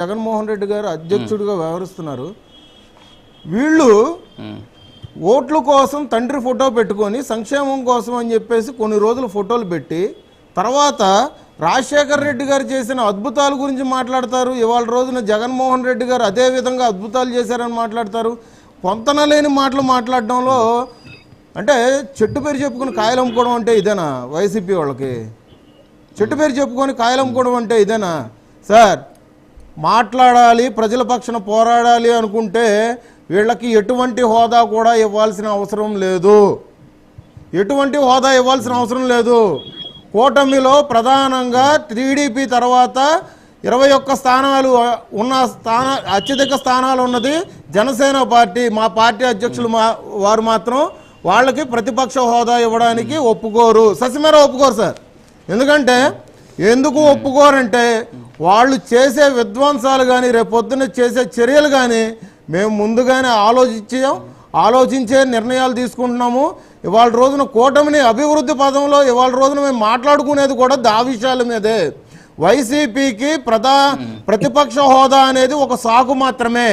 జగన్మోహన్ రెడ్డి గారు అధ్యక్షుడిగా వ్యవహరిస్తున్నారు. వీళ్ళు ఓట్ల కోసం తండ్రి ఫోటో పెట్టుకొని సంక్షేమం కోసం అని చెప్పేసి కొన్ని రోజులు ఫోటోలు పెట్టి తర్వాత రాజశేఖర్ రెడ్డి గారు చేసిన అద్భుతాల గురించి మాట్లాడతారు. ఇవాళ రోజున జగన్మోహన్ రెడ్డి గారు అదే విధంగా అద్భుతాలు చేశారని మాట్లాడతారు. పొంతనలేని మాటలు మాట్లాడడంలో అంటే చెట్టు పేరు చెప్పుకొని కాయలు అమ్ముకోవడం అంటే ఇదేనా? వైసీపీ వాళ్ళకి చెట్టు పేరు చెప్పుకొని కాయలు అమ్ముకోవడం అంటే ఇదేనా? సార్, మాట్లాడాలి, ప్రజల పక్షాన పోరాడాలి అనుకుంటే వీళ్ళకి ఎటువంటి హోదా కూడా ఇవ్వాల్సిన అవసరం లేదు. ఎటువంటి హోదా ఇవ్వాల్సిన అవసరం లేదు. కూటమిలో ప్రధానంగా టీడీపీ తర్వాత 21 స్థానాలు ఉన్న అత్యధిక స్థానాలు ఉన్నది జనసేన పార్టీ. మా పార్టీ అధ్యక్షులు వారు మాత్రం వాళ్ళకి ప్రతిపక్ష హోదా ఇవ్వడానికి ఒప్పుకోరు. ససిమేర ఒప్పుకోరు సార్. ఎందుకంటే ఎందుకు ఒప్పుకోరంటే వాళ్ళు చేసే విధ్వంసాలు కానీ రేపొద్దున చేసే చర్యలు కానీ మేము ముందుగానే ఆలోచించే నిర్ణయాలు తీసుకుంటున్నాము. ఇవాళ రోజున కూటమిని అభివృద్ధి పదంలో ఇవాళ రోజున మేము మాట్లాడుకునేది కూడా దా విషయాల మీదే. వైసీపీకి ప్రతిపక్ష హోదా అనేది ఒక సాకు మాత్రమే.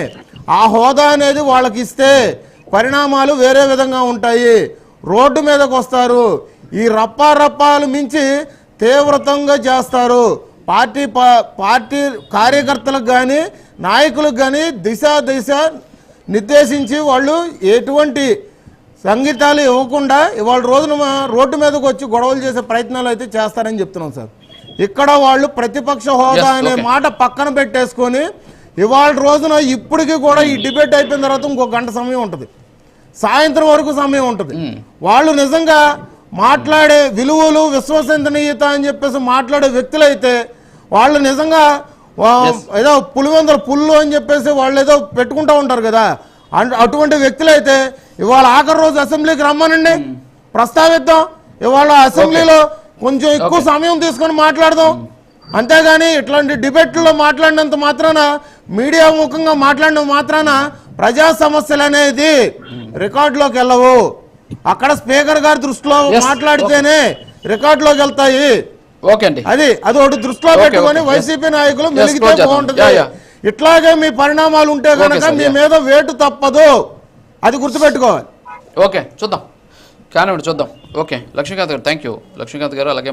ఆ హోదా అనేది వాళ్ళకి ఇస్తే పరిణామాలు వేరే విధంగా ఉంటాయి. రోడ్డు మీదకి వస్తారు, ఈ రప్పాలు మించి తీవ్రతంగా చేస్తారు. పార్టీ కార్యకర్తలకు కానీ నాయకులకు కానీ దిశ నిర్దేశించి వాళ్ళు ఎటువంటి సంగీతాలు ఇవ్వకుండా ఇవాళ రోజున రోడ్డు మీదకి వచ్చి గొడవలు చేసే ప్రయత్నాలు అయితే చేస్తారని చెప్తున్నాం సార్. ఇక్కడ వాళ్ళు ప్రతిపక్ష హోదా అనే మాట పక్కన పెట్టేసుకొని ఇవాళ రోజున ఇప్పటికీ కూడా ఈ డిబేట్ అయిపోయిన తర్వాత ఇంకో గంట సమయం ఉంటుంది, సాయంత్రం వరకు సమయం ఉంటుంది. వాళ్ళు నిజంగా మాట్లాడే విలువలు విశ్వసనీయత అని చెప్పేసి మాట్లాడే వ్యక్తులైతే వాళ్ళు నిజంగా ఏదో పులివెందుల పుల్లు అని చెప్పేసి వాళ్ళు ఏదో పెట్టుకుంటూ ఉంటారు కదా, అటువంటి వ్యక్తులైతే ఇవాళ ఆఖరి రోజు అసెంబ్లీకి రమ్మనండి, ప్రస్తావిద్దాం. ఇవాళ అసెంబ్లీలో కొంచెం ఎక్కువ సమయం తీసుకొని మాట్లాడదాం. అంతేగాని ఇట్లాంటి డిబేట్లో మాట్లాడినంత మాత్రాన, మీడియా ముఖంగా మాట్లాడిన మాత్రాన ప్రజా సమస్యలు అనేది రికార్డులోకి వెళ్ళవు. అక్కడ స్పీకర్ గారి దృష్టిలో మాట్లాడితేనే రికార్డులోకి వెళ్తాయి. అది ఒకటి దృష్టిలో పెట్టుకొని వైసీపీ నాయకులు మెలిగితే బాగుంటుంది. ఇట్లాగే మీ పరిణామాలు ఉంటే కనుక మీ మీద వేటు తప్పదు, అది గుర్తుపెట్టుకోవాలి. ఓకే, చూద్దాం, కానివ్వండి, చూద్దాం. ఓకే, లక్ష్మీకాంత్ గారు, థ్యాంక్ యూ. లక్ష్మీకాంత్ గారు అలాగే